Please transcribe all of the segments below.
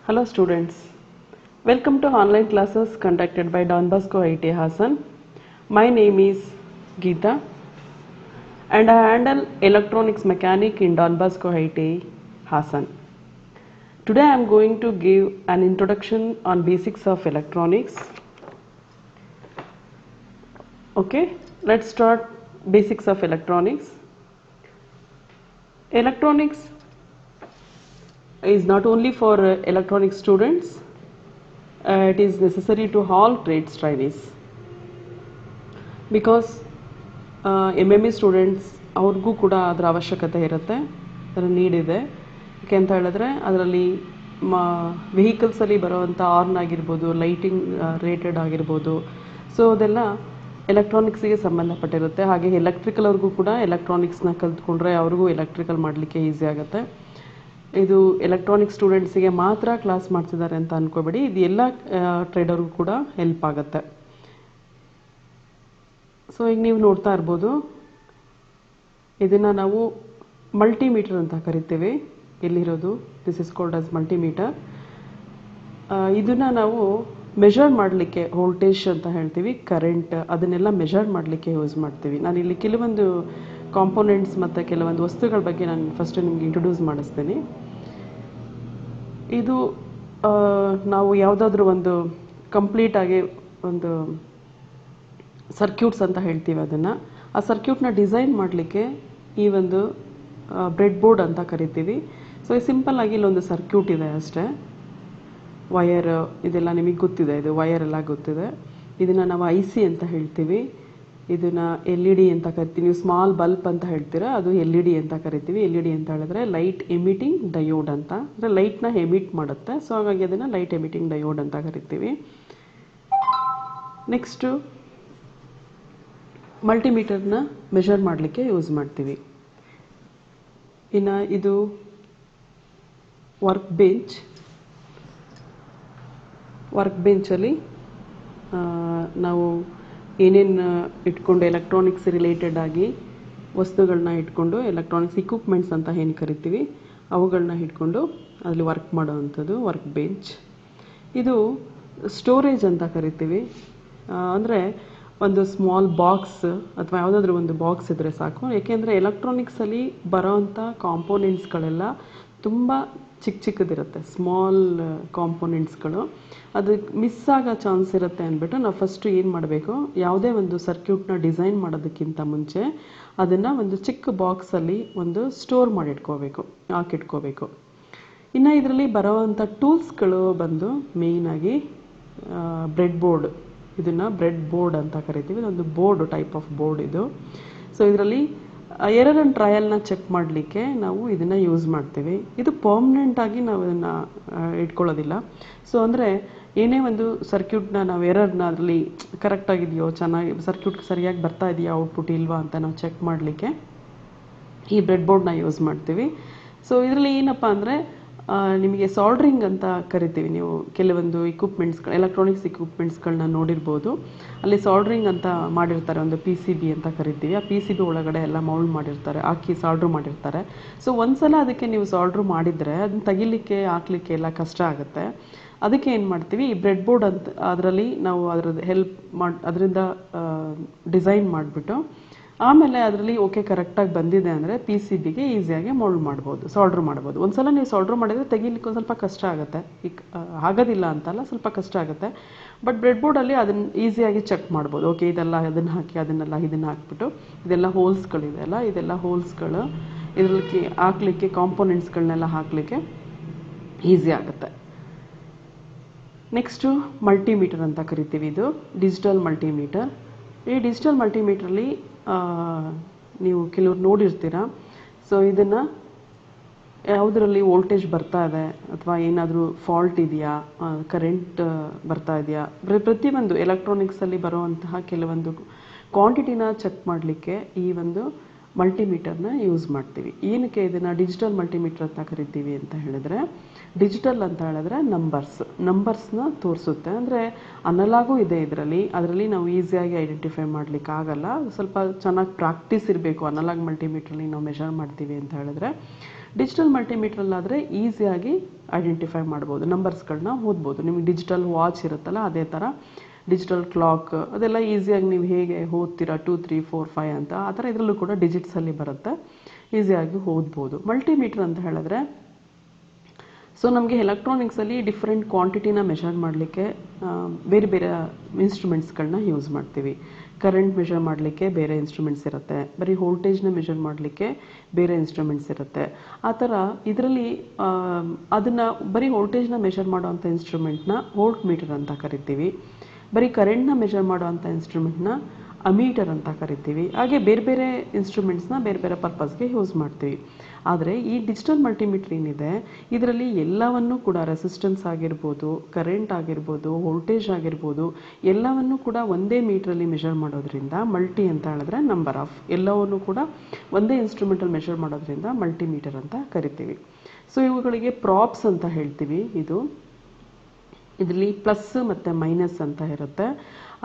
Hello students, welcome to online classes conducted by Don Bosco IIT Hassan. My name is Geeta and I handle electronics mechanic in Don Bosco IIT Hassan. Today I am going to give an introduction on basics of electronics. Okay, let's start basics of electronics. Electronics is not only for electronic students, it is necessary to all trades trainees because MME students ಅವ್ರಿಗೂ ಕೂಡ ಅದರ ಅವಶ್ಯಕತೆ ಇರುತ್ತೆ, ಅದರ need ಇದೆ. ಯಾಕೆ ಅಂತ ಹೇಳಿದ್ರೆ ಅದರಲ್ಲಿ ವೆಹಿಕಲ್ಸಲ್ಲಿ ಬರೋವಂಥ ಆರ್ನ್ ಆಗಿರ್ಬೋದು, ಲೈಟಿಂಗ್ ರೇಟೆಡ್ ಆಗಿರ್ಬೋದು, ಸೊ ಅದೆಲ್ಲ ಎಲೆಕ್ಟ್ರಾನಿಕ್ಸಿಗೆ ಸಂಬಂಧಪಟ್ಟಿರುತ್ತೆ. ಹಾಗೆ ಎಲೆಕ್ಟ್ರಿಕಲ್ ಅವ್ರಿಗೂ ಕೂಡ ಎಲೆಕ್ಟ್ರಾನಿಕ್ಸ್ನ ಕಲ್ತ್ಕೊಂಡ್ರೆ ಅವ್ರಿಗೂ ಎಲೆಕ್ಟ್ರಿಕಲ್ ಮಾಡಲಿಕ್ಕೆ ಈಸಿ ಆಗುತ್ತೆ. ಇದು ಎಲೆಕ್ಟ್ರಾನಿಕ್ ಸ್ಟೂಡೆಂಟ್ಸಿಗೆ ಮಾತ್ರ ಕ್ಲಾಸ್ ಮಾಡ್ತಿದ್ದಾರೆ ಅಂತ ಅಂದ್ಕೋಬೇಡಿ, ಇದು ಎಲ್ಲ ಟ್ರೇಡರ್ಗೂ ಕೂಡ ಹೆಲ್ಪ್ ಆಗುತ್ತೆ. ಸೊ ಈಗ ನೀವು ನೋಡ್ತಾ ಇರ್ಬೋದು, ಇದನ್ನು ನಾವು ಮಲ್ಟಿಮೀಟರ್ ಅಂತ ಕರಿತೀವಿ. ಎಲ್ಲಿರೋದು this is called as multimeter. ಇದನ್ನು ನಾವು ಮೆಷರ್ ಮಾಡಲಿಕ್ಕೆ ವೋಲ್ಟೇಜ್ ಅಂತ ಹೇಳ್ತೀವಿ, ಕರೆಂಟ್, ಅದನ್ನೆಲ್ಲ ಮೆಷರ್ ಮಾಡಲಿಕ್ಕೆ ಯೂಸ್ ಮಾಡ್ತೀವಿ. ನಾನು ಇಲ್ಲಿ ಕೆಲವೊಂದು ಕಾಂಪೋನೆಂಟ್ಸ್ ಮತ್ತು ಕೆಲವೊಂದು ವಸ್ತುಗಳ ಬಗ್ಗೆ ನಾನು ಫಸ್ಟ್ ನಿಮಗೆ ಇಂಟ್ರೊಡ್ಯೂಸ್ ಮಾಡಿಸ್ತೀನಿ. ಇದು ನಾವು ಯಾವುದಾದ್ರೂ ಒಂದು ಕಂಪ್ಲೀಟಾಗಿ ಒಂದು ಸರ್ಕ್ಯೂಟ್ಸ್ ಅಂತ ಹೇಳ್ತೀವಿ, ಅದನ್ನು ಆ ಸರ್ಕ್ಯೂಟ್ನ ಡಿಸೈನ್ ಮಾಡಲಿಕ್ಕೆ ಈ ಒಂದು ಬ್ರೆಡ್ ಬೋರ್ಡ್ ಅಂತ ಕರಿತೀವಿ. ಸೊ ಈ ಸಿಂಪಲ್ ಆಗಿ ಇಲ್ಲೊಂದು ಸರ್ಕ್ಯೂಟ್ ಇದೆ ಅಷ್ಟೇ. ವಯರ್ ಇದೆಲ್ಲ ನಿಮಗೆ ಗೊತ್ತಿದೆ, ಇದು ವಯರ್ ಎಲ್ಲ ಗೊತ್ತಿದೆ. ಇದನ್ನು ನಾವು IC ಅಂತ ಹೇಳ್ತೀವಿ, ಇದನ್ನು LED ಅಂತ ಕರಿತೀವಿ. ನೀವು ಸ್ಮಾಲ್ ಬಲ್ಬ್ ಅಂತ ಹೇಳ್ತೀರಾ, ಅದು LED ಅಂತ ಕರಿತೀವಿ. LED ಅಂತ ಹೇಳಿದ್ರೆ ಲೈಟ್ ಎಮಿಟಿಂಗ್ ಡಯೋಡ್ ಅಂತ, ಅಂದರೆ ಲೈಟ್ನ ಎಮಿಟ್ ಮಾಡುತ್ತೆ. ಸೊ ಹಾಗಾಗಿ ಅದನ್ನು ಲೈಟ್ ಎಮಿಟಿಂಗ್ ಡಯೋಡ್ ಅಂತ ಕರಿತೀವಿ. ನೆಕ್ಸ್ಟು ಮಲ್ಟಿಮೀಟರ್ನ ಮೆಷರ್ ಮಾಡಲಿಕ್ಕೆ ಯೂಸ್ ಮಾಡ್ತೀವಿ. ಇನ್ನು ಇದು ವರ್ಕ್ ಬೆಂಚಲ್ಲಿ ನಾವು ಏನೇನು ಇಟ್ಕೊಂಡು ಎಲೆಕ್ಟ್ರಾನಿಕ್ಸ್ ರಿಲೇಟೆಡ್ ಆಗಿ ವಸ್ತುಗಳನ್ನ ಇಟ್ಕೊಂಡು, ಎಲೆಕ್ಟ್ರಾನಿಕ್ಸ್ ಇಕ್ವಿಪ್ಮೆಂಟ್ಸ್ ಅಂತ ಏನು ಕರಿತೀವಿ, ಅವುಗಳನ್ನ ಇಟ್ಕೊಂಡು ಅಲ್ಲಿ ವರ್ಕ್ ಮಾಡೋವಂಥದ್ದು ವರ್ಕ್ ಬೆಂಚ್. ಇದು ಸ್ಟೋರೇಜ್ ಅಂತ ಕರಿತೀವಿ. ಅಂದರೆ ಒಂದು ಸ್ಮಾಲ್ ಬಾಕ್ಸ್ ಅಥವಾ ಯಾವುದಾದ್ರೂ ಒಂದು ಬಾಕ್ಸ್ ಇದ್ದರೆ ಸಾಕು. ಏಕೆಂದರೆ ಎಲೆಕ್ಟ್ರಾನಿಕ್ಸಲ್ಲಿ ಬರೋವಂಥ ಕಾಂಪೋನೆಂಟ್ಸ್ಗಳೆಲ್ಲ ತುಂಬ ಚಿಕ್ಕದಿರುತ್ತೆ, ಸ್ಮಾಲ್ ಕಾಂಪೋನೆಂಟ್ಸ್ಗಳು. ಅದು ಮಿಸ್ ಆಗೋ ಚಾನ್ಸ್ ಇರುತ್ತೆ ಅಂದ್ಬಿಟ್ಟು ನಾವು ಫಸ್ಟು ಏನು ಮಾಡಬೇಕು, ಯಾವುದೇ ಒಂದು ಸರ್ಕ್ಯೂಟ್ನ ಡಿಸೈನ್ ಮಾಡೋದಕ್ಕಿಂತ ಮುಂಚೆ ಅದನ್ನು ಒಂದು ಚಿಕ್ಕ ಬಾಕ್ಸಲ್ಲಿ ಒಂದು ಸ್ಟೋರ್ ಹಾಕಿಟ್ಕೋಬೇಕು. ಇನ್ನು ಇದರಲ್ಲಿ ಬರೋವಂಥ ಟೂಲ್ಸ್ಗಳು ಬಂದು ಮೇಯ್ನಾಗಿ ಬ್ರೆಡ್ ಬೋರ್ಡ್, ಇದನ್ನು ಬ್ರೆಡ್ ಬೋರ್ಡ್ ಅಂತ ಕರಿತೀವಿ. ಇದೊಂದು ಬೋರ್ಡ್, ಟೈಪ್ ಆಫ್ ಬೋರ್ಡ್ ಇದು. ಸೊ ಇದರಲ್ಲಿ ಎರರ್ ಆ್ಯಂಡ್ ಟ್ರಯಲ್ನ ಚೆಕ್ ಮಾಡಲಿಕ್ಕೆ ನಾವು ಇದನ್ನು ಯೂಸ್ ಮಾಡ್ತೀವಿ. ಇದು ಪರ್ಮನೆಂಟಾಗಿ ನಾವು ಇದನ್ನು ಇಟ್ಕೊಳ್ಳೋದಿಲ್ಲ. ಸೊ ಅಂದರೆ ಏನೇ ಒಂದು ಸರ್ಕ್ಯೂಟ್ನ ನಾವು ಎರರ್ನ ಅದರಲ್ಲಿ ಕರೆಕ್ಟಾಗಿದೆಯೋ, ಚೆನ್ನಾಗಿ ಸರ್ಕ್ಯೂಟ್ ಸರಿಯಾಗಿ ಬರ್ತಾ ಇದೆಯಾ, ಔಟ್ಪುಟ್ ಇಲ್ವಾ ಅಂತ ನಾವು ಚೆಕ್ ಮಾಡಲಿಕ್ಕೆ ಈ ಬ್ರೆಡ್ ಬೋರ್ಡ್ನ ಯೂಸ್ ಮಾಡ್ತೀವಿ. ಸೊ ಇದರಲ್ಲಿ ಏನಪ್ಪ ಅಂದರೆ ನಿಮಗೆ ಸಾಲ್ಡ್ರಿಂಗ್ ಅಂತ ಕರಿತೀವಿ. ನೀವು ಕೆಲವೊಂದು ಎಲೆಕ್ಟ್ರಾನಿಕ್ಸ್ ಇಕ್ವಿಪ್ಮೆಂಟ್ಸ್ಗಳನ್ನ ನೋಡಿರ್ಬೋದು, ಅಲ್ಲಿ ಸಾಲ್ಡ್ರಿಂಗ್ ಅಂತ ಮಾಡಿರ್ತಾರೆ, ಒಂದು PCB ಅಂತ ಕರಿತೀವಿ. ಆ PCB ಒಳಗಡೆ ಎಲ್ಲ ಮೌಲ್ಡ್ ಮಾಡಿರ್ತಾರೆ, ಹಾಕಿ ಸಾಲ್ಡ್ರ್ ಮಾಡಿರ್ತಾರೆ. ಸೊ ಒಂದ್ಸಲ ಅದಕ್ಕೆ ನೀವು ಸಾಲ್ಡ್ರ್ ಮಾಡಿದರೆ ಅದನ್ನ ತೆಗಿಲಿಕ್ಕೆ ಹಾಕ್ಲಿಕ್ಕೆ ಎಲ್ಲ ಕಷ್ಟ ಆಗುತ್ತೆ. ಅದಕ್ಕೆ ಏನು ಮಾಡ್ತೀವಿ, ಈ ಬ್ರೆಡ್ ಬೋರ್ಡ್ ಅಂತ ಅದರಲ್ಲಿ ನಾವು ಅದರಿಂದ ಡಿಸೈನ್ ಮಾಡಿಬಿಟ್ಟು ಆಮೇಲೆ ಅದರಲ್ಲಿ ಓಕೆ ಕರೆಕ್ಟಾಗಿ ಬಂದಿದೆ ಅಂದರೆ PCBಗೆ ಈಸಿಯಾಗಿ ಮೋಲ್ಡ್ ಮಾಡ್ಬೋದು, ಸಾಲ್ಡ್ರ್ ಮಾಡ್ಬೋದು. ಒಂದ್ಸಲ ನೀವು ಸಾಲ್ಡ್ರ್ ಮಾಡಿದರೆ ತೆಗಿಲಿಕ್ಕೆ ಒಂದು ಸ್ವಲ್ಪ ಕಷ್ಟ ಆಗುತ್ತೆ. ಆಗೋದಿಲ್ಲ ಅಂತಲ್ಲ, ಸ್ವಲ್ಪ ಕಷ್ಟ ಆಗುತ್ತೆ. ಬಟ್ ಬ್ರೆಡ್ ಬೋರ್ಡಲ್ಲಿ ಅದನ್ನು ಈಸಿಯಾಗಿ ಚೆಕ್ ಮಾಡ್ಬೋದು. ಓಕೆ ಇದೆಲ್ಲ ಅದನ್ನು ಹಾಕಿ, ಇದನ್ನು ಹಾಕ್ಬಿಟ್ಟು ಇದೆಲ್ಲ ಹೋಲ್ಸ್ಗಳಿದೆ ಅಲ್ಲ, ಇದೆಲ್ಲ ಹೋಲ್ಸ್ಗಳು ಇದರಲ್ಲಿ ಹಾಕ್ಲಿಕ್ಕೆ, ಕಾಂಪೋನೆಂಟ್ಸ್ಗಳನ್ನೆಲ್ಲ ಹಾಕಲಿಕ್ಕೆ ಈಸಿ ಆಗುತ್ತೆ. ನೆಕ್ಸ್ಟು ಮಲ್ಟಿಮೀಟರ್ ಅಂತ ಕರಿತೀವಿ. ಇದು ಡಿಜಿಟಲ್ ಮಲ್ಟಿಮೀಟರ್. ಈ ಡಿಜಿಟಲ್ ಮಲ್ಟಿಮೀಟ್ರಲ್ಲಿ ನೀವು ಕೆಲವ್ರು ನೋಡಿರ್ತೀರ. ಸೊ ಇದನ್ನು ಯಾವುದರಲ್ಲಿ ವೋಲ್ಟೇಜ್ ಬರ್ತಾ ಇದೆ ಅಥವಾ ಏನಾದರೂ ಫಾಲ್ಟ್ ಇದೆಯಾ, ಕರೆಂಟ್ ಬರ್ತಾ ಇದೆಯಾ, ಪ್ರತಿಯೊಂದು ಎಲೆಕ್ಟ್ರಾನಿಕ್ಸಲ್ಲಿ ಬರುವಂತಹ ಕೆಲವೊಂದು ಕ್ವಾಂಟಿಟಿನ ಚೆಕ್ ಮಾಡಲಿಕ್ಕೆ ಈ ಒಂದು ಮಲ್ಟಿಮೀಟರ್ನ ಯೂಸ್ ಮಾಡ್ತೀವಿ. ಏನಕ್ಕೆ ಇದನ್ನು ಡಿಜಿಟಲ್ ಮಲ್ಟಿಮೀಟರ್ ಅಂತ ಕರಿತೀವಿ ಅಂತ ಹೇಳಿದ್ರೆ, ಡಿಜಿಟಲ್ ಅಂತ ಹೇಳಿದ್ರೆ ನಂಬರ್ಸ್ನ ತೋರಿಸುತ್ತೆ. ಅಂದರೆ ಅನಲಾಗೂ ಇದೆ ಅದರಲ್ಲಿ ನಾವು ಈಸಿಯಾಗಿ ಐಡೆಂಟಿಫೈ ಮಾಡಲಿಕ್ಕೆ ಆಗಲ್ಲ. ಸ್ವಲ್ಪ ಚೆನ್ನಾಗಿ ಪ್ರಾಕ್ಟೀಸ್ ಇರಬೇಕು. ಅನಲಾಗ್ ಮಲ್ಟಿಮೀಟ್ರಲ್ಲಿ ನಾವು ಮೆಷರ್ ಮಾಡ್ತೀವಿ ಅಂತ ಹೇಳಿದ್ರೆ, ಡಿಜಿಟಲ್ ಮಲ್ಟಿಮೀಟ್ರಲ್ಲಾದರೆ ಈಸಿಯಾಗಿ ಐಡೆಂಟಿಫೈ ಮಾಡ್ಬೋದು, ನಂಬರ್ಸ್ಗಳನ್ನ ಓದ್ಬೋದು. ನಿಮಗೆ ಡಿಜಿಟಲ್ ವಾಚ್ ಇರುತ್ತಲ್ಲ ಅದೇ ಥರ ಡಿಜಿಟಲ್ ಕ್ಲಾಕ್ ಅದೆಲ್ಲ ಈಸಿಯಾಗಿ ನೀವು ಹೇಗೆ ಓದ್ತೀರಾ 2 3 4 5 ಅಂತ, ಆ ಥರ ಇದರಲ್ಲೂ ಕೂಡ ಡಿಜಿಟ್ಸಲ್ಲಿ ಬರುತ್ತೆ, ಈಸಿಯಾಗಿ ಓದ್ಬೋದು. ಮಲ್ಟಿಮೀಟರ್ ಅಂತ ಹೇಳಿದ್ರೆ ಸೊ ನಮಗೆ ಎಲೆಕ್ಟ್ರಾನಿಕ್ಸಲ್ಲಿ ಡಿಫ್ರೆಂಟ್ ಕ್ವಾಂಟಿಟಿನ ಮೆಷರ್ ಮಾಡಲಿಕ್ಕೆ ಬೇರೆ ಬೇರೆ ಇನ್ಸ್ಟ್ರೂಮೆಂಟ್ಸ್ಗಳನ್ನ ಯೂಸ್ ಮಾಡ್ತೀವಿ. ಕರೆಂಟ್ ಮೆಷರ್ ಮಾಡಲಿಕ್ಕೆ ಬೇರೆ ಇನ್ಸ್ಟ್ರೂಮೆಂಟ್ಸ್ ಇರುತ್ತೆ, ಬರೀ ವೋಲ್ಟೇಜ್ನ ಮೆಷರ್ ಮಾಡಲಿಕ್ಕೆ ಬೇರೆ ಇನ್ಸ್ಟ್ರೂಮೆಂಟ್ಸ್ ಇರುತ್ತೆ. ಆ ಥರ ಇದರಲ್ಲಿ ಅದನ್ನು ಬರೀ ವೋಲ್ಟೇಜ್ನ ಮೆಷರ್ ಮಾಡೋವಂಥ ಇನ್ಸ್ಟ್ರೂಮೆಂಟ್ನ ವೋಲ್ಟ್ ಮೀಟರ್ ಅಂತ ಕರಿತೀವಿ. ಬರೀ ಕರೆಂಟ್ನ ಮೆಷರ್ ಮಾಡೋವಂಥ ಇನ್ಸ್ಟ್ರೂಮೆಂಟ್ನ ಅಮೀಟರ್ ಅಂತ ಕರಿತೀವಿ. ಹಾಗೆ ಬೇರೆ ಬೇರೆ ಇನ್ಸ್ಟ್ರೂಮೆಂಟ್ಸ್ನ ಬೇರೆ ಬೇರೆ ಪರ್ಪಸ್ಗೆ ಯೂಸ್ ಮಾಡ್ತೀವಿ. ಆದರೆ ಈ ಡಿಜಿಟಲ್ ಮಲ್ಟಿಮೀಟರ್ ಏನಿದೆ ಇದರಲ್ಲಿ ಎಲ್ಲವನ್ನೂ ಕೂಡ ರೆಸಿಸ್ಟೆನ್ಸ್ ಆಗಿರ್ಬೋದು, ಕರೆಂಟ್ ಆಗಿರ್ಬೋದು, ವೋಲ್ಟೇಜ್ ಆಗಿರ್ಬೋದು, ಎಲ್ಲವನ್ನೂ ಕೂಡ ಒಂದೇ ಮೀಟ್ರಲ್ಲಿ ಮೆಷರ್ ಮಾಡೋದ್ರಿಂದ ಮಲ್ಟಿ ಅಂತ ಹೇಳಿದ್ರೆ ನಂಬರ್ ಆಫ್ ಎಲ್ಲವನ್ನೂ ಕೂಡ ಒಂದೇ ಇನ್ಸ್ಟ್ರೂಮೆಂಟಲ್ಲಿ ಮೆಷರ್ ಮಾಡೋದ್ರಿಂದ ಮಲ್ಟಿಮೀಟರ್ ಅಂತ ಕರಿತೀವಿ. ಸೊ ಇವುಗಳಿಗೆ ಪ್ರಾಪ್ಸ್ ಅಂತ ಹೇಳ್ತೀವಿ. ಇದರಲ್ಲಿ ಪ್ಲಸ್ ಮತ್ತು ಮೈನಸ್ ಅಂತ ಇರುತ್ತೆ.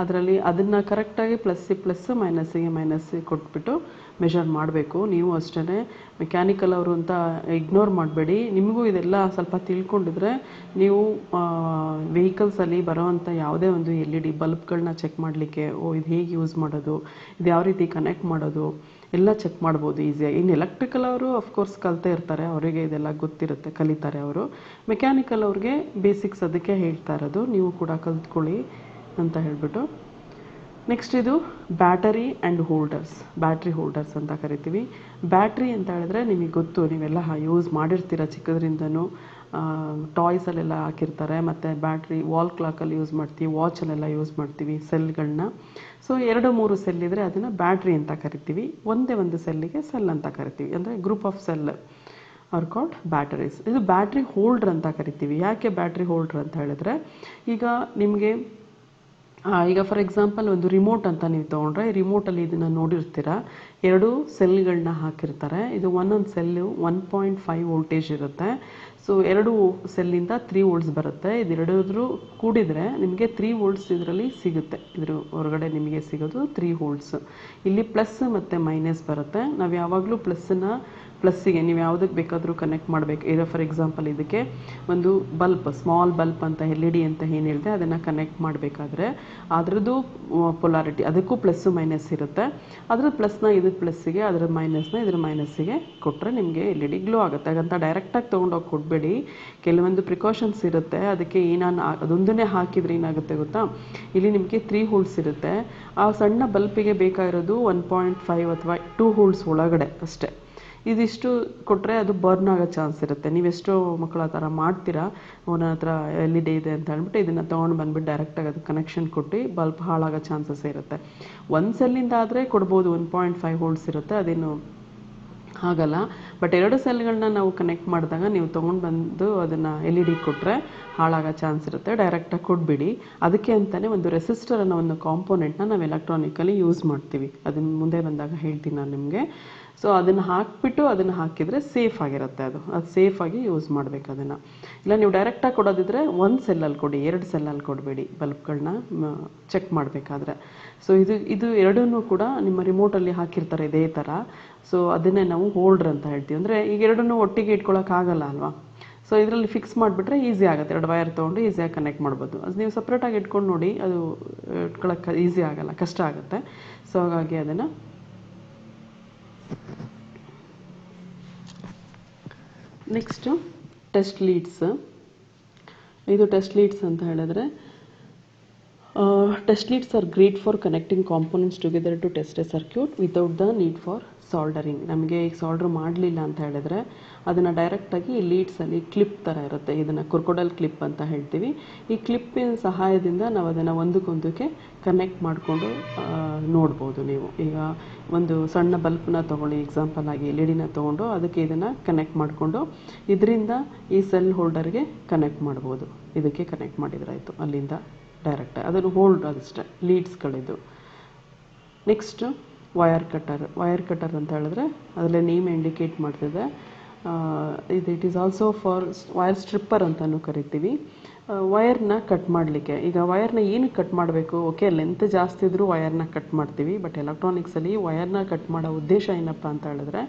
ಅದರಲ್ಲಿ ಅದನ್ನು ಕರೆಕ್ಟಾಗಿ ಪ್ಲಸ್ ಮೈನಸ್ಸಿಗೆ ಮೈನಸ್ ಕೊಟ್ಬಿಟ್ಟು ಮೆಷರ್ ಮಾಡಬೇಕು. ನೀವು ಅಷ್ಟೇ ಮೆಕ್ಯಾನಿಕಲ್ ಅವರು ಅಂತ ಇಗ್ನೋರ್ ಮಾಡಬೇಡಿ. ನಿಮಗೂ ಇದೆಲ್ಲ ಸ್ವಲ್ಪ ತಿಳ್ಕೊಂಡಿದ್ರೆ ನೀವು ವೆಹಿಕಲ್ಸಲ್ಲಿ ಬರೋವಂಥ ಯಾವುದೇ ಒಂದು LED ಬಲ್ಬ್ಗಳನ್ನ ಚೆಕ್ ಮಾಡಲಿಕ್ಕೆ ಇದು ಹೇಗೆ ಯೂಸ್ ಮಾಡೋದು, ಇದು ಯಾವ ರೀತಿ ಕನೆಕ್ಟ್ ಮಾಡೋದು ಎಲ್ಲ ಚೆಕ್ ಮಾಡ್ಬೋದು ಈಸಿಯಾಗಿ. ಇನ್ನು ಎಲೆಕ್ಟ್ರಿಕಲ್ ಅವರು ಅಫ್ಕೋರ್ಸ್ ಕಲಿತೇ ಇರ್ತಾರೆ, ಅವರಿಗೆ ಇದೆಲ್ಲ ಗೊತ್ತಿರುತ್ತೆ, ಕಲಿತಾರೆ ಅವರು. ಮೆಕ್ಯಾನಿಕಲ್ ಅವ್ರಿಗೆ ಬೇಸಿಕ್ಸ್ ಅದಕ್ಕೆ ಹೇಳ್ತಾ ಇರೋದು, ನೀವು ಕೂಡ ಕಲ್ತ್ಕೊಳ್ಳಿ ಅಂತ ಹೇಳ್ಬಿಟ್ಟು. ನೆಕ್ಸ್ಟ್ ಇದು battery and holders, battery holders ಅಂತ ಕರಿತೀವಿ. ಬ್ಯಾಟ್ರಿ ಅಂತ ಹೇಳಿದ್ರೆ ನಿಮಗೆ ಗೊತ್ತು, ನೀವೆಲ್ಲ ಯೂಸ್ ಮಾಡಿರ್ತೀರ ಚಿಕ್ಕದ್ರಿಂದನೂ, ಟಾಯ್ಸಲ್ಲೆಲ್ಲ ಹಾಕಿರ್ತಾರೆ. ಮತ್ತು ಬ್ಯಾಟ್ರಿ ವಾಲ್ ಕ್ಲಾಕಲ್ಲಿ ಯೂಸ್ ಮಾಡ್ತೀವಿ, ವಾಚಲ್ಲೆಲ್ಲ ಯೂಸ್ ಮಾಡ್ತೀವಿ ಸೆಲ್ಗಳನ್ನ. ಸೊ 2-3 ಸೆಲ್ ಇದ್ದರೆ ಅದನ್ನು ಬ್ಯಾಟ್ರಿ ಅಂತ ಕರಿತೀವಿ. ಒಂದೇ ಒಂದು ಸೆಲ್ಲಿಗೆ ಸೆಲ್ ಅಂತ ಕರಿತೀವಿ, ಅಂದರೆ group of cell are called batteries. ಇದು ಬ್ಯಾಟ್ರಿ ಹೋಲ್ಡ್ರ್ ಅಂತ ಕರಿತೀವಿ. ಯಾಕೆ ಬ್ಯಾಟ್ರಿ ಹೋಲ್ಡ್ರ್ ಅಂತ ಹೇಳಿದ್ರೆ ಈಗ ಫಾರ್ ಎಕ್ಸಾಂಪಲ್ ಒಂದು ರಿಮೋಟ್ ಅಂತ ನೀವು ತೊಗೊಂಡ್ರೆ, ರಿಮೋಟಲ್ಲಿ ಇದನ್ನು ನೋಡಿರ್ತೀರ, 2 ಸೆಲ್ಗಳನ್ನ ಹಾಕಿರ್ತಾರೆ. ಇದು ಒಂದೊಂದು ಸೆಲ್ಲು 1.5 ವೋಲ್ಟೇಜ್ ಇರುತ್ತೆ. ಸೊ 2 ಸೆಲ್ಲಿಂದ 3 ವೋಲ್ಟ್ಸ್ ಬರುತ್ತೆ. ಇದೆರಡೂ ಕೂಡಿದರೆ ನಿಮಗೆ 3 ವೋಲ್ಟ್ಸ್ ಇದರಲ್ಲಿ ಸಿಗುತ್ತೆ. ಇದ್ರ ಹೊರಗಡೆ ನಿಮಗೆ ಸಿಗೋದು 3 ವೋಲ್ಟ್ಸ್. ಇಲ್ಲಿ ಪ್ಲಸ್ ಮತ್ತು ಮೈನಸ್ ಬರುತ್ತೆ. ನಾವು ಯಾವಾಗಲೂ ಪ್ಲಸ್ಸಿಗೆ ನೀವು ಯಾವುದಕ್ಕೆ ಬೇಕಾದರೂ ಕನೆಕ್ಟ್ ಮಾಡಬೇಕು. ಈಗ ಫಾರ್ ಎಕ್ಸಾಂಪಲ್ ಇದಕ್ಕೆ ಒಂದು ಬಲ್ಬ್, ಸ್ಮಾಲ್ ಬಲ್ಬ್ ಅಂತ LED ಅಂತ ಏನು ಹೇಳಿದೆ ಅದನ್ನು ಕನೆಕ್ಟ್ ಮಾಡಬೇಕಾದ್ರೆ ಅದರದ್ದು ಪೊಲಾರಿಟಿ ಅದಕ್ಕೂ ಪ್ಲಸ್ಸು ಮೈನಸ್ ಇರುತ್ತೆ. ಅದರದ್ದು ಪ್ಲಸ್ನ ಇದಕ್ಕೆ ಪ್ಲಸ್ಸಿಗೆ, ಅದರ ಮೈನಸ್ನ ಇದ್ರ ಮೈನಸ್ಸಿಗೆ ಕೊಟ್ಟರೆ ನಿಮಗೆ LED ಗ್ಲೋ ಆಗುತ್ತೆ. ಹಾಗಂತ ಡೈರೆಕ್ಟಾಗಿ ತೊಗೊಂಡೋಗಿ ಕೊಡಬೇಡಿ, ಕೆಲವೊಂದು ಪ್ರಿಕಾಷನ್ಸ್ ಇರುತ್ತೆ. ಅದಕ್ಕೆ ಅದೊಂದನ್ನೇ ಹಾಕಿದರೆ ಏನಾಗುತ್ತೆ ಗೊತ್ತಾ, ಇಲ್ಲಿ ನಿಮಗೆ 3 ವೋಲ್ಟ್ಸ್ ಇರುತ್ತೆ. ಆ ಸಣ್ಣ ಬಲ್ಪಿಗೆ ಬೇಕಾಗಿರೋದು 1.5 ಅಥವಾ 2 ವೋಲ್ಟ್ಸ್ ಒಳಗಡೆ ಅಷ್ಟೇ. ಇದಿಷ್ಟು ಕೊಟ್ಟರೆ ಅದು ಬರ್ನ್ ಆಗೋ ಚಾನ್ಸ್ ಇರುತ್ತೆ. ನೀವೆಷ್ಟೋ ಮಕ್ಕಳು ಆ ಥರ ಮಾಡ್ತೀರಾ, ಅವನ ಹತ್ರ LED ಇದೆ ಅಂತ ಹೇಳ್ಬಿಟ್ಟು ಇದನ್ನು ತೊಗೊಂಡು ಬಂದುಬಿಟ್ಟು ಡೈರೆಕ್ಟಾಗಿ ಅದು ಕನೆಕ್ಷನ್ ಕೊಟ್ಟು ಬಲ್ಬ್ ಹಾಳಾಗೋ ಚಾನ್ಸಸ್ ಇರುತ್ತೆ. ಒಂದು ಸೆಲ್ಲಿಂದ ಆದರೆ ಕೊಡ್ಬೋದು, 1.5 ವೋಲ್ಟ್ಸ್ ಇರುತ್ತೆ, ಅದೇನು ಆಗಲ್ಲ. ಬಟ್ 2 ಸೆಲ್ಗಳನ್ನ ನಾವು ಕನೆಕ್ಟ್ ಮಾಡಿದಾಗ ನೀವು ತೊಗೊಂಡು ಬಂದು ಅದನ್ನು LED ಕೊಟ್ಟರೆ ಹಾಳಾಗೋ ಚಾನ್ಸ್ ಇರುತ್ತೆ. ಡೈರೆಕ್ಟಾಗಿ ಕೊಟ್ಬಿಡಿ. ಅದಕ್ಕೆ ಅಂತಲೇ ಒಂದು ರೆಸಿಸ್ಟರ್ ಅನ್ನೋ ಒಂದು ಕಾಂಪೋನೆಂಟ್ನ ನಾವು ಎಲೆಕ್ಟ್ರಾನಿಕಲ್ಲಿ ಯೂಸ್ ಮಾಡ್ತೀವಿ. ಅದನ್ನು ಮುಂದೆ ಬಂದಾಗ ಹೇಳ್ತೀನಿ ನಾನು ನಿಮಗೆ. ಸೊ ಅದನ್ನು ಹಾಕಿದರೆ ಸೇಫ್ ಆಗಿರುತ್ತೆ. ಅದು ಸೇಫಾಗಿ ಯೂಸ್ ಮಾಡಬೇಕು ಅದನ್ನು. ಇಲ್ಲ ನೀವು ಡೈರೆಕ್ಟಾಗಿ ಕೊಡೋದಿದ್ರೆ 1 ಸೆಲ್ಲಲ್ಲಿ ಕೊಡಿ, 2 ಸೆಲ್ಲಲ್ಲಿ ಕೊಡಬೇಡಿ ಬಲ್ಬ್ಗಳನ್ನ ಚೆಕ್ ಮಾಡಬೇಕಾದ್ರೆ. ಸೊ ಇದು ಎರಡನ್ನೂ ಕೂಡ ನಿಮ್ಮ ರಿಮೋಟಲ್ಲಿ ಹಾಕಿರ್ತಾರೆ ಇದೇ ಥರ. ಸೊ ಅದನ್ನೇ ನಾವು ಹೋಲ್ಡ್ರ್ ಅಂತ ಹೇಳ್ತೀವಿ. ಅಂದರೆ ಈಗ ಎರಡನ್ನೂ ಒಟ್ಟಿಗೆ ಇಟ್ಕೊಳ್ಳೋಕ್ಕಾಗಲ್ಲ ಅಲ್ವಾ. ಸೊ ಇದರಲ್ಲಿ ಫಿಕ್ಸ್ ಮಾಡಿಬಿಟ್ರೆ ಈಸಿ ಆಗುತ್ತೆ. 2 ವೈರ್ ತೊಗೊಂಡು ಈಸಿಯಾಗಿ ಕನೆಕ್ಟ್ ಮಾಡ್ಬೋದು. ಅದು ನೀವು ಸಪ್ರೇಟಾಗಿ ಇಟ್ಕೊಂಡು ನೋಡಿ, ಅದು ಇಟ್ಕೊಳ್ಳೋಕ್ಕೆ ಈಸಿ ಆಗಲ್ಲ, ಕಷ್ಟ ಆಗುತ್ತೆ. ಸೊ ಹಾಗಾಗಿ ಅದನ್ನು ನೆಕ್ಸ್ಟು ಟೆಸ್ಟ್ ಲೀಡ್ಸ್. ಇದು ಟೆಸ್ಟ್ ಲೀಡ್ಸ್ ಅಂತ ಹೇಳಿದ್ರೆ, test leads are great for connecting components together to test a circuit without the need for soldering. ನಮಗೆ ಈಗ ಸಾಲ್ಡ್ರ್ ಮಾಡಲಿಲ್ಲ ಅಂತ ಹೇಳಿದ್ರೆ ಅದನ್ನು ಡೈರೆಕ್ಟಾಗಿ ಲೀಡ್ಸಲ್ಲಿ ಕ್ಲಿಪ್ ಥರ ಇರುತ್ತೆ, ಇದನ್ನು ಕ್ರೊಕೊಡೈಲ್ ಕ್ಲಿಪ್ ಅಂತ ಹೇಳ್ತೀವಿ. ಈ ಕ್ಲಿಪ್ಪಿನ ಸಹಾಯದಿಂದ ನಾವು ಅದನ್ನು ಒಂದಕ್ಕೊಂದಕ್ಕೆ ಕನೆಕ್ಟ್ ಮಾಡಿಕೊಂಡು ನೋಡ್ಬೋದು. ನೀವು ಈಗ ಒಂದು ಸಣ್ಣ ಬಲ್ಬ್ನ ತೊಗೊಳ್ಳಿ, ಎಕ್ಸಾಂಪಲ್ ಆಗಿ LED ತೊಗೊಂಡು ಅದಕ್ಕೆ ಇದನ್ನು ಕನೆಕ್ಟ್ ಮಾಡಿಕೊಂಡು ಇದರಿಂದ ಈ ಸೆಲ್ ಹೋಲ್ಡರ್ಗೆ ಕನೆಕ್ಟ್ ಮಾಡ್ಬೋದು. ಇದಕ್ಕೆ ಕನೆಕ್ಟ್ ಮಾಡಿದ್ರಾಯಿತು, ಅಲ್ಲಿಂದ ಡೈರೆಕ್ಟಾಗಿ ಅದನ್ನು ಹೋಲ್ಡ್ ಅಷ್ಟೇ ಲೀಡ್ಸ್ಗಳಿದು. ನೆಕ್ಸ್ಟು ವಯರ್ ಕಟರ್ ಅಂತ ಹೇಳಿದ್ರೆ ಅದರಲ್ಲೇ ನೇಮ್ ಇಂಡಿಕೇಟ್ ಮಾಡ್ತಿದೆ. It is also for wire stripper ಅಂತಲೂ ಕರಿತೀವಿ. ವಯರ್ನ ಕಟ್ ಮಾಡಲಿಕ್ಕೆ, ಈಗ ವಯರ್ನ ಏನಕ್ಕೆ ಕಟ್ ಮಾಡಬೇಕು, ಓಕೆ ಲೆಂತ್ ಜಾಸ್ತಿ ಇದ್ದರೂ ವಯರ್ನ ಕಟ್ ಮಾಡ್ತೀವಿ. ಬಟ್ ಎಲೆಕ್ಟ್ರಾನಿಕ್ಸಲ್ಲಿ ವಯರ್ನ ಕಟ್ ಮಾಡೋ ಉದ್ದೇಶ ಏನಪ್ಪ ಅಂತ ಹೇಳಿದ್ರೆ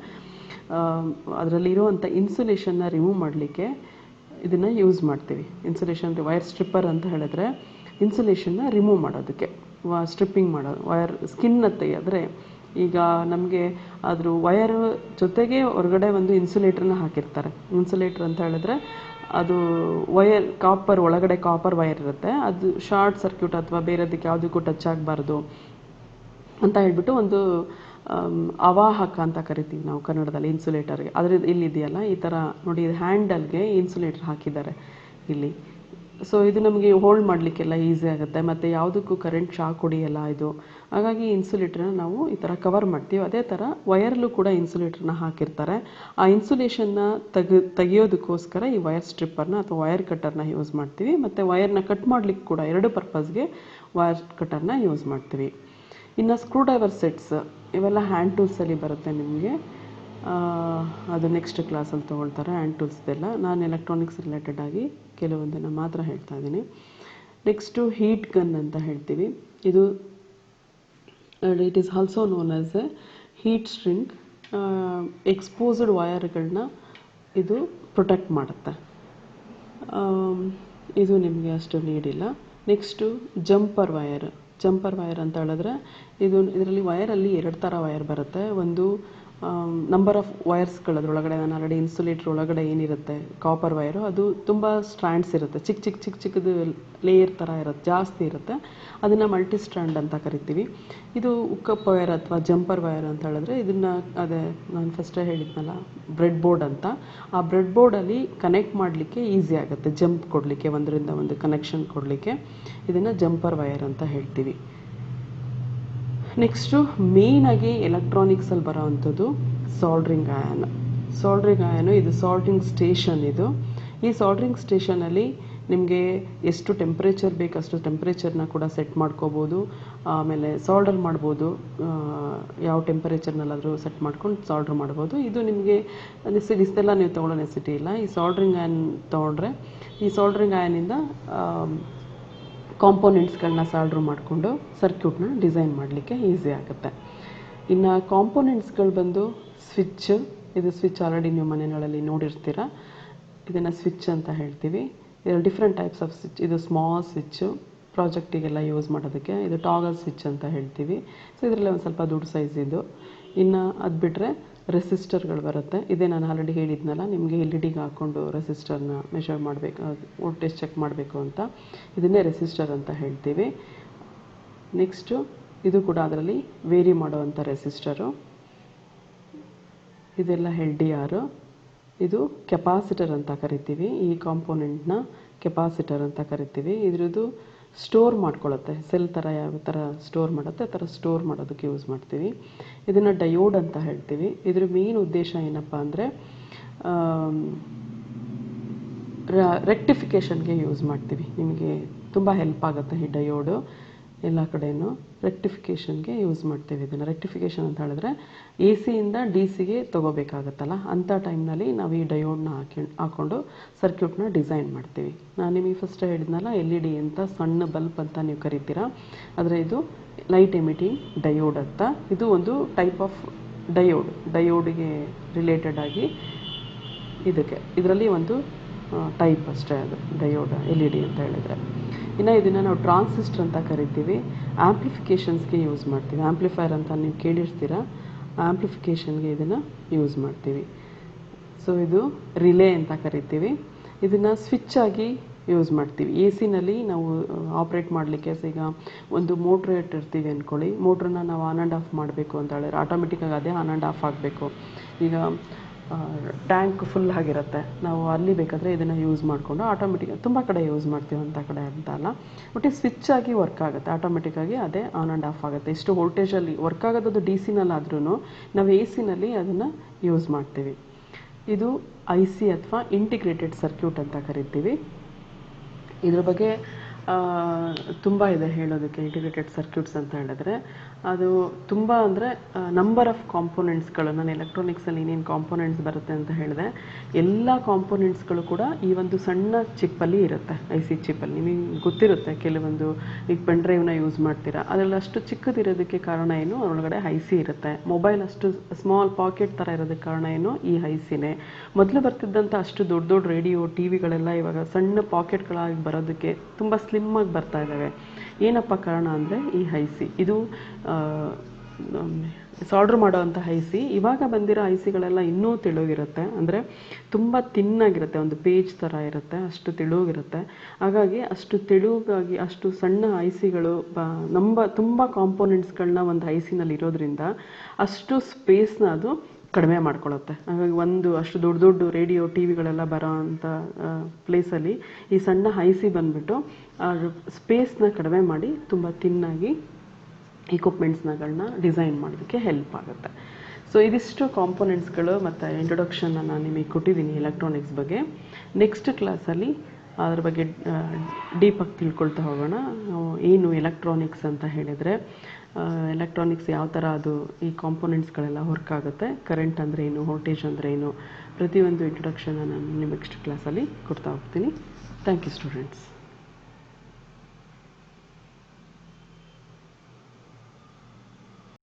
ಅದರಲ್ಲಿರುವಂಥ ಇನ್ಸುಲೇಷನ್ನ ರಿಮೂವ್ ಮಾಡಲಿಕ್ಕೆ ಇದನ್ನು ಯೂಸ್ ಮಾಡ್ತೀವಿ. ಇನ್ಸುಲೇಷನ್ ವೈರ್ ಸ್ಟ್ರಿಪ್ಪರ್ ಅಂತ ಹೇಳಿದ್ರೆ ಇನ್ಸುಲೇಷನ್ನ ರಿಮೂವ್ ಮಾಡೋದಕ್ಕೆ, ಸ್ಟ್ರಿಪ್ಪಿಂಗ್ ಮಾಡೋದು, ವೈರ್ ಸ್ಕಿನ್ನ ತೆಗೆದ್ರೆ ಈಗ ನಮಗೆ ಅದ್ರ ವಯರ್ ಜೊತೆಗೆ ಹೊರಗಡೆ ಒಂದು ಇನ್ಸುಲೇಟ್ರನ್ನ ಹಾಕಿರ್ತಾರೆ. ಇನ್ಸುಲೇಟ್ರ್ ಅಂತ ಹೇಳಿದ್ರೆ ಅದು ವಯರ್ ಕಾಪರ್, ಒಳಗಡೆ ಕಾಪರ್ ವೈರ್ ಇರುತ್ತೆ, ಅದು ಶಾರ್ಟ್ ಸರ್ಕ್ಯೂಟ್ ಅಥವಾ ಬೇರೆದಕ್ಕೆ ಯಾವುದಕ್ಕೂ ಟಚ್ ಆಗಬಾರ್ದು ಅಂತ ಹೇಳ್ಬಿಟ್ಟು ಒಂದು ಅವಾಹಕ ಅಂತ ಕರಿತೀವಿ ನಾವು ಕನ್ನಡದಲ್ಲಿ ಇನ್ಸುಲೇಟರ್ಗೆ. ಆದರೆ ಇಲ್ಲಿದೆಯಲ್ಲ ಈ ಥರ ನೋಡಿ, ಇದು ಹ್ಯಾಂಡಲ್ಗೆ ಇನ್ಸುಲೇಟರ್ ಹಾಕಿದ್ದಾರೆ ಇಲ್ಲಿ. ಸೊ ಇದು ನಮಗೆ ಹೋಲ್ಡ್ ಮಾಡಲಿಕ್ಕೆಲ್ಲ ಈಸಿ ಆಗುತ್ತೆ, ಮತ್ತು ಯಾವುದಕ್ಕೂ ಕರೆಂಟ್ ಶಾಕ್ ಹೊಡಿಯಲ್ಲ ಇದು. ಹಾಗಾಗಿ ಇನ್ಸುಲೇಟ್ರನ್ನ ನಾವು ಈ ಥರ ಕವರ್ ಮಾಡ್ತೀವಿ. ಅದೇ ಥರ ವಯರ್ಲು ಕೂಡ ಇನ್ಸುಲೇಟ್ರನ್ನ ಹಾಕಿರ್ತಾರೆ. ಆ ಇನ್ಸುಲೇಷನ್ನ ತೆಗಿಯೋದಕ್ಕೋಸ್ಕರ ಈ ವಯರ್ ಸ್ಟ್ರಿಪ್ಪರ್ನ ಅಥವಾ ವಯರ್ ಕಟ್ಟರ್ನ ಯೂಸ್ ಮಾಡ್ತೀವಿ. ಮತ್ತು ವಯರ್ನ ಕಟ್ ಮಾಡಲಿಕ್ಕೆ ಕೂಡ 2 ಪರ್ಪಸ್ಗೆ ವಯರ್ ಕಟ್ಟರ್ನ ಯೂಸ್ ಮಾಡ್ತೀವಿ. ಇನ್ನು ಸ್ಕ್ರೂ ಡ್ರೈವರ್ ಸೆಟ್ಸ್ ಇವೆಲ್ಲ ಹ್ಯಾಂಡ್ ಟೂಲ್ಸಲ್ಲಿ ಬರುತ್ತೆ ನಿಮಗೆ. ಅದು ನೆಕ್ಸ್ಟ್ ಕ್ಲಾಸಲ್ಲಿ ತೊಗೊಳ್ತಾರೆ ಹ್ಯಾಂಡ್ ಟೂಲ್ಸ್ದೆಲ್ಲ. ನಾನು ಎಲೆಕ್ಟ್ರಾನಿಕ್ಸ್ ರಿಲೇಟೆಡ್ ಆಗಿ ಕೆಲವೊಂದನ್ನು ಮಾತ್ರ ಹೇಳ್ತಾ ಇದ್ದೀನಿ. ನೆಕ್ಸ್ಟು ಹೀಟ್ ಗನ್ ಅಂತ ಹೇಳ್ತೀವಿ. ಇದು it is also known as a heat string. Exposed ವಯರ್ಗಳನ್ನ ಇದು ಪ್ರೊಟೆಕ್ಟ್ ಮಾಡುತ್ತೆ. ಇದು ನಿಮಗೆ ಅಷ್ಟು ನೀಡಿಲ್ಲ. Next jumper wire. Jumper wire ಅಂತ ಹೇಳಿದ್ರೆ ಇದರಲ್ಲಿ ವಯರಲ್ಲಿ 2 ಥರ ವಯರ್ ಬರುತ್ತೆ. ಒಂದು ನಂಬರ್ ಆಫ್ ವಯರ್ಸ್ಗಳದ್ರೊಳಗಡೆ, ನಾನು ಆಲ್ರೆಡಿ ಇನ್ಸುಲೇಟ್ರ್ ಒಳಗಡೆ ಏನಿರುತ್ತೆ ಕಾಪರ್ ವಯರು, ಅದು ತುಂಬ ಸ್ಟ್ರ್ಯಾಂಡ್ಸ್ ಇರುತ್ತೆ, ಚಿಕ್ಕದು ಲೇಯರ್ ಥರ ಇರುತ್ತೆ, ಜಾಸ್ತಿ ಇರುತ್ತೆ. ಅದನ್ನು ಮಲ್ಟಿ ಸ್ಟ್ರ್ಯಾಂಡ್ ಅಂತ ಕರಿತೀವಿ. ಇದು ಉಕ್ಕಪ್ ವಯರ್ ಅಥವಾ ಜಂಪರ್ ವಯರ್ ಅಂತ ಹೇಳಿದ್ರೆ ಇದನ್ನು ನಾನು ಫಸ್ಟೇ ಹೇಳಿದ್ನಲ್ಲ ಬ್ರೆಡ್ ಬೋರ್ಡ್ ಅಂತ, ಆ ಬ್ರೆಡ್ ಬೋರ್ಡಲ್ಲಿ ಕನೆಕ್ಟ್ ಮಾಡಲಿಕ್ಕೆ ಈಸಿ ಆಗುತ್ತೆ, ಜಂಪ್ ಕೊಡಲಿಕ್ಕೆ, ಒಂದರಿಂದ ಒಂದು ಕನೆಕ್ಷನ್ ಕೊಡಲಿಕ್ಕೆ. ಇದನ್ನು ಜಂಪರ್ ವಯರ್ ಅಂತ ಹೇಳ್ತೀವಿ. ನೆಕ್ಸ್ಟು ಮೇಯ್ನಾಗಿ ಎಲೆಕ್ಟ್ರಾನಿಕ್ಸಲ್ಲಿ ಬರೋ ಅಂಥದ್ದು ಸಾಲ್ಡ್ರಿಂಗ್ ಆಯನ್. ಸಾಲ್ಡ್ರಿಂಗ್ ಆಯನು ಇದು ಸಾಲ್ಡ್ರಿಂಗ್ ಸ್ಟೇಷನ್. ಇದು ಈ ಸಾಲ್ಡ್ರಿಂಗ್ ಸ್ಟೇಷನಲ್ಲಿ ನಿಮಗೆ ಎಷ್ಟು ಟೆಂಪ್ರೇಚರ್ ಬೇಕು ಅಷ್ಟು ಟೆಂಪ್ರೇಚರ್ನ ಕೂಡ ಸೆಟ್ ಮಾಡ್ಕೋಬೋದು. ಆಮೇಲೆ ಸಾಲ್ಡರ್ ಮಾಡ್ಬೋದು, ಯಾವ ಟೆಂಪರೇಚರ್ನಲ್ಲಾದರೂ ಸೆಟ್ ಮಾಡ್ಕೊಂಡು ಸಾಲ್ಡ್ರ್ ಮಾಡ್ಬೋದು. ಇದು ನಿಮಗೆ ಇಷ್ಟೆಲ್ಲ ನೀವು ತೊಗೊಳ್ಳೋ ನೆಸಿಟಿ ಇಲ್ಲ. ಈ ಸಾಲ್ಡ್ರಿಂಗ್ ಆಯನ್ ತೊಗೊಂಡ್ರೆ ಈ ಸಾಲ್ಡ್ರಿಂಗ್ ಆಯನಿಂದ ಕಾಂಪೋನೆಂಟ್ಸ್ಗಳನ್ನ ಸಾಲ್ಡ್ರ್ ಮಾಡಿಕೊಂಡು ಸರ್ಕ್ಯೂಟ್ನ ಡಿಸೈನ್ ಮಾಡಲಿಕ್ಕೆ ಈಸಿ ಆಗುತ್ತೆ. ಇನ್ನು ಕಾಂಪೋನೆಂಟ್ಸ್ಗಳು ಬಂದು ಸ್ವಿಚ್. ಇದು ಸ್ವಿಚ್ ಆಲ್ರೆಡಿ ನೀವು ಮನೆಗಳಲ್ಲಿ ನೋಡಿರ್ತೀರ. ಇದನ್ನು ಸ್ವಿಚ್ ಅಂತ ಹೇಳ್ತೀವಿ. ಇದರಲ್ಲಿ ಡಿಫ್ರೆಂಟ್ ಟೈಪ್ಸ್ ಆಫ್ ಸ್ವಿಚ್. ಇದು ಸ್ಮಾಲ್ ಸ್ವಿಚ್ಚು, ಪ್ರಾಜೆಕ್ಟಿಗೆಲ್ಲ ಯೂಸ್ ಮಾಡೋದಕ್ಕೆ. ಇದು ಟಾಗಲ್ ಸ್ವಿಚ್ ಅಂತ ಹೇಳ್ತೀವಿ. ಸೊ ಇದರಲ್ಲಿ ಒಂದು ಸ್ವಲ್ಪ ದೊಡ್ಡ ಸೈಜ್ ಇದು. ಇನ್ನು ಅದು ಬಿಟ್ಟರೆ ರೆಸಿಸ್ಟರ್ಗಳು ಬರುತ್ತೆ. ಇದೇ ನಾನು ಆಲ್ರೆಡಿ ಹೇಳಿದ್ನಲ್ಲ ನಿಮಗೆ LED ಹಾಕ್ಕೊಂಡು ರೆಸಿಸ್ಟರ್ನ ಮೆಷರ್ ಮಾಡಬೇಕು, ವೋಲ್ಟೇಜ್ ಚೆಕ್ ಮಾಡಬೇಕು ಅಂತ. ಇದನ್ನೇ ರೆಸಿಸ್ಟರ್ ಅಂತ ಹೇಳ್ತೀವಿ. ನೆಕ್ಸ್ಟು ಇದು ಕೂಡ ಅದರಲ್ಲಿ ವೇರಿ ಮಾಡುವಂಥ ರೆಸಿಸ್ಟರು. ಇದೆಲ್ಲ LDR. ಇದು ಕೆಪಾಸಿಟರ್ ಅಂತ ಕರಿತೀವಿ. ಈ ಕಾಂಪೋನೆಂಟ್ನ ಕೆಪಾಸಿಟರ್ ಅಂತ ಕರಿತೀವಿ. ಇದ್ರದ್ದು ಸ್ಟೋರ್ ಮಾಡ್ಕೊಳ್ಳುತ್ತೆ, ಸೆಲ್ ಥರ ಯಾವ ಥರ ಸ್ಟೋರ್ ಮಾಡುತ್ತೆ ಆ ಥರ ಸ್ಟೋರ್ ಮಾಡೋದಕ್ಕೆ ಯೂಸ್ ಮಾಡ್ತೀವಿ. ಇದನ್ನು ಡಯೋಡ್ ಅಂತ ಹೇಳ್ತೀವಿ. ಇದ್ರ ಮೇನ್ ಉದ್ದೇಶ ಏನಪ್ಪ ಅಂದರೆ ರೆಕ್ಟಿಫಿಕೇಷನ್ಗೆ ಯೂಸ್ ಮಾಡ್ತೀವಿ. ನಿಮಗೆ ತುಂಬ ಹೆಲ್ಪ್ ಆಗುತ್ತೆ ಈ ಡಯೋಡು. ಎಲ್ಲ ಕಡೆಯೂ ರೆಕ್ಟಿಫಿಕೇಷನ್ಗೆ ಯೂಸ್ ಮಾಡ್ತೀವಿ ಇದನ್ನು. ರೆಕ್ಟಿಫಿಕೇಷನ್ ಅಂತ ಹೇಳಿದ್ರೆ AC-ಯಿಂದ DC-ಗೆ ತೊಗೋಬೇಕಾಗತ್ತಲ್ಲ, ಅಂಥ ಟೈಮ್ನಲ್ಲಿ ನಾವು ಈ ಡಯೋಡ್ನ ಹಾಕ್ಕೊಂಡು ಸರ್ಕ್ಯೂಟ್ನ ಡಿಸೈನ್ ಮಾಡ್ತೀವಿ. ನಾನು ನಿಮಗೆ ಫಸ್ಟ್ ಹೇಳಿದ್ನಲ್ಲ LED ಅಂತ, ಸಣ್ಣ ಬಲ್ಬ್ ಅಂತ ನೀವು ಕರಿತೀರಾ, ಆದರೆ ಇದು ಲೈಟ್ ಎಮಿಟಿಂಗ್ ಡಯೋಡ್ ಅಂತ. ಇದು ಒಂದು ಟೈಪ್ ಆಫ್ ಡಯೋಡಿಗೆ ರಿಲೇಟೆಡ್ ಆಗಿ ಇದರಲ್ಲಿ ಒಂದು ಟೈಪ್ ಅಷ್ಟೇ ಅದು ಡಯೋಡ್ LED ಅಂತ ಹೇಳಿದರೆ. ಇನ್ನು ಇದನ್ನು ನಾವು ಟ್ರಾನ್ಸಿಸ್ಟರ್ ಅಂತ ಕರಿತೀವಿ. ಆ್ಯಂಪ್ಲಿಫಿಕೇಷನ್ಸ್ಗೆ ಯೂಸ್ ಮಾಡ್ತೀವಿ. ಆ್ಯಂಪ್ಲಿಫೈರ್ ಅಂತ ನೀವು ಕೇಳಿರ್ತೀರ, ಆ್ಯಂಪ್ಲಿಫಿಕೇಷನ್ಗೆ ಇದನ್ನು ಯೂಸ್ ಮಾಡ್ತೀವಿ. ಸೊ ಇದು ರಿಲೇ ಅಂತ ಕರಿತೀವಿ. ಇದನ್ನು ಸ್ವಿಚ್ ಆಗಿ ಯೂಸ್ ಮಾಡ್ತೀವಿ. AC-ನಲ್ಲಿ ನಾವು ಆಪ್ರೇಟ್ ಮಾಡಲಿಕ್ಕೆ. ಈಗ ಒಂದು ಮೋಟ್ರ್ ಇಟ್ಟಿರ್ತೀವಿ ಅಂದ್ಕೊಳ್ಳಿ, ಮೋಟ್ರನ್ನ ನಾವು ಆನ್ ಆ್ಯಂಡ್ ಆಫ್ ಮಾಡಬೇಕು ಅಂತ ಹೇಳಿದ್ರೆ ಆಟೋಮೆಟಿಕ್ಕಾಗಿ ಅದೇ ಆನ್ ಆ್ಯಂಡ್ ಆಫ್ ಆಗಬೇಕು. ಈಗ ಟ್ಯಾಂಕ್ ಫುಲ್ ಆಗಿರುತ್ತೆ, ನಾವು ಅಲ್ಲಿ ಬೇಕಾದರೆ ಇದನ್ನು ಯೂಸ್ ಮಾಡಿಕೊಂಡು ಆಟೋಮೆಟಿಕ್ ತುಂಬ ಕಡೆ ಯೂಸ್ ಮಾಡ್ತೀವಿ ಅಂತ ಕಡೆ ಅಂತ ಅಲ್ಲ, ಬಟ್ ಈ ಸ್ವಿಚ್ ಆಗಿ ವರ್ಕ್ ಆಗುತ್ತೆ, ಆಟೋಮೆಟಿಕ್ಕಾಗಿ ಅದೇ ಆನ್ ಆ್ಯಂಡ್ ಆಫ್ ಆಗುತ್ತೆ. ಇಷ್ಟು ವೋಲ್ಟೇಜಲ್ಲಿ ವರ್ಕ್ ಆಗೋದು DC-ನಲ್ಲಾದ್ರೂ ನಾವು AC-ನಲ್ಲಿ ಅದನ್ನು ಯೂಸ್ ಮಾಡ್ತೀವಿ. ಇದು IC ಅಥವಾ ಇಂಟಿಗ್ರೇಟೆಡ್ ಸರ್ಕ್ಯೂಟ್ ಅಂತ ಕರಿತೀವಿ. ಇದ್ರ ಬಗ್ಗೆ ತುಂಬ ಇದೆ ಹೇಳೋದಕ್ಕೆ. ಇಂಟಿಗ್ರೇಟೆಡ್ ಸರ್ಕ್ಯೂಟ್ಸ್ ಅಂತ ಹೇಳಿದ್ರೆ ಅದು ತುಂಬ ಅಂದರೆ ನಂಬರ್ ಆಫ್ ಕಾಂಪೋನೆಂಟ್ಸ್ಗಳು, ನಾನು ಎಲೆಕ್ಟ್ರಾನಿಕ್ಸಲ್ಲಿ ಏನೇನು ಕಾಂಪೋನೆಂಟ್ಸ್ ಬರುತ್ತೆ ಅಂತ ಹೇಳಿದೆ, ಎಲ್ಲ ಕಾಂಪೋನೆಂಟ್ಸ್ಗಳು ಕೂಡ ಈ ಒಂದು ಸಣ್ಣ ಚಿಪ್ಪಲ್ಲಿ ಇರುತ್ತೆ, IC ಚಿಪ್ಪಲ್ಲಿ. ನಿಮಗೆ ಗೊತ್ತಿರುತ್ತೆ ಕೆಲವೊಂದು, ಈಗ ಪೆನ್ ಡ್ರೈವ್ನ ಯೂಸ್ ಮಾಡ್ತೀರಾ, ಅದೆಲ್ಲ ಅಷ್ಟು ಚಿಕ್ಕದಿರೋದಕ್ಕೆ ಕಾರಣ ಏನು, ಅದರೊಳಗಡೆ IC ಇರುತ್ತೆ. ಮೊಬೈಲ್ ಅಷ್ಟು ಸ್ಮಾಲ್ ಪಾಕೆಟ್ ಥರ ಇರೋದಕ್ಕೆ ಕಾರಣ ಏನು, ಈ ICನೇ. ಮೊದಲು ಬರ್ತಿದ್ದಂಥ ಅಷ್ಟು ದೊಡ್ಡ ದೊಡ್ಡ ರೇಡಿಯೋ ಟಿವಿಗಳೆಲ್ಲ ಇವಾಗ ಸಣ್ಣ ಪಾಕೆಟ್ಗಳಾಗಿ ಬರೋದಕ್ಕೆ ತುಂಬ ಸ್ಲಿಮ್ಮಾಗಿ ಬರ್ತಾ ಇದ್ದಾವೆ. ಏನಪ್ಪ ಕಾರಣ ಅಂದರೆ ಈ IC. ಇದು ಸಾಲ್ಡ್ರ್ ಮಾಡೋವಂಥ IC. ಇವಾಗ ಬಂದಿರೋ ICಗಳೆಲ್ಲ ಇನ್ನೂ ತೆಳುಗಿರುತ್ತೆ, ಅಂದರೆ ತುಂಬ ತಿನ್ನಾಗಿರುತ್ತೆ, ಒಂದು ಪೇಜ್ ಥರ ಇರುತ್ತೆ, ಅಷ್ಟು ತೆಳುಗಿರುತ್ತೆ. ಹಾಗಾಗಿ ಅಷ್ಟು ತೆಳುವಾಗಿ ಅಷ್ಟು ಸಣ್ಣ ICಗಳು ತುಂಬ ಕಾಂಪೋನೆಂಟ್ಸ್ಗಳನ್ನ ಒಂದು ICನಲ್ಲಿ ಇರೋದ್ರಿಂದ ಅಷ್ಟು ಸ್ಪೇಸ್ನ ಅದು ಕಡಿಮೆ ಮಾಡ್ಕೊಳ್ಳುತ್ತೆ. ಹಾಗಾಗಿ ಒಂದು ಅಷ್ಟು ದೊಡ್ಡ ದೊಡ್ಡ ರೇಡಿಯೋ ಟಿವಿಗಳೆಲ್ಲ ಬರೋ ಅಂಥ ಪ್ಲೇಸಲ್ಲಿ ಈ ಸಣ್ಣ IC ಬಂದುಬಿಟ್ಟು ಸ್ಪೇಸ್ನ ಕಡಿಮೆ ಮಾಡಿ ತುಂಬ ತಿನ್ನಾಗಿ ಇಕ್ವಿಪ್ಮೆಂಟ್ಸ್ಗಳನ್ನ ಡಿಸೈನ್ ಮಾಡೋದಕ್ಕೆ ಹೆಲ್ಪ್ ಆಗುತ್ತೆ. ಸೊ ಇದಿಷ್ಟು ಕಾಂಪೋನೆಂಟ್ಸ್ಗಳು ಮತ್ತು ಇಂಟ್ರೊಡಕ್ಷನ್ನ ನಾನು ನಿಮಗೆ ಕೊಟ್ಟಿದ್ದೀನಿ ಎಲೆಕ್ಟ್ರಾನಿಕ್ಸ್ ಬಗ್ಗೆ. ನೆಕ್ಸ್ಟ್ ಕ್ಲಾಸಲ್ಲಿ ಅದ್ರ ಬಗ್ಗೆ ಡೀಪಾಗಿ ತಿಳ್ಕೊಳ್ತಾ ಹೋಗೋಣ. ಏನು ಎಲೆಕ್ಟ್ರಾನಿಕ್ಸ್ ಅಂತ ಹೇಳಿದರೆ, ಎಲೆಕ್ಟ್ರಾನಿಕ್ಸ್ ಯಾವ ಥರ ಅದು ಈ ಕಾಂಪೋನೆಂಟ್ಸ್ಗಳೆಲ್ಲ ವರ್ಕ್ ಆಗುತ್ತೆ, ಕರೆಂಟ್ ಅಂದರೆ ಏನು, ವೋಲ್ಟೇಜ್ ಅಂದರೆ ಏನು, ಪ್ರತಿಯೊಂದು ಇಂಟ್ರೊಡಕ್ಷನ್ನ ನಾನು ನೆಕ್ಸ್ಟ್ ಕ್ಲಾಸಲ್ಲಿ ಕೊಡ್ತಾ ಹೋಗ್ತೀನಿ. Thank you students.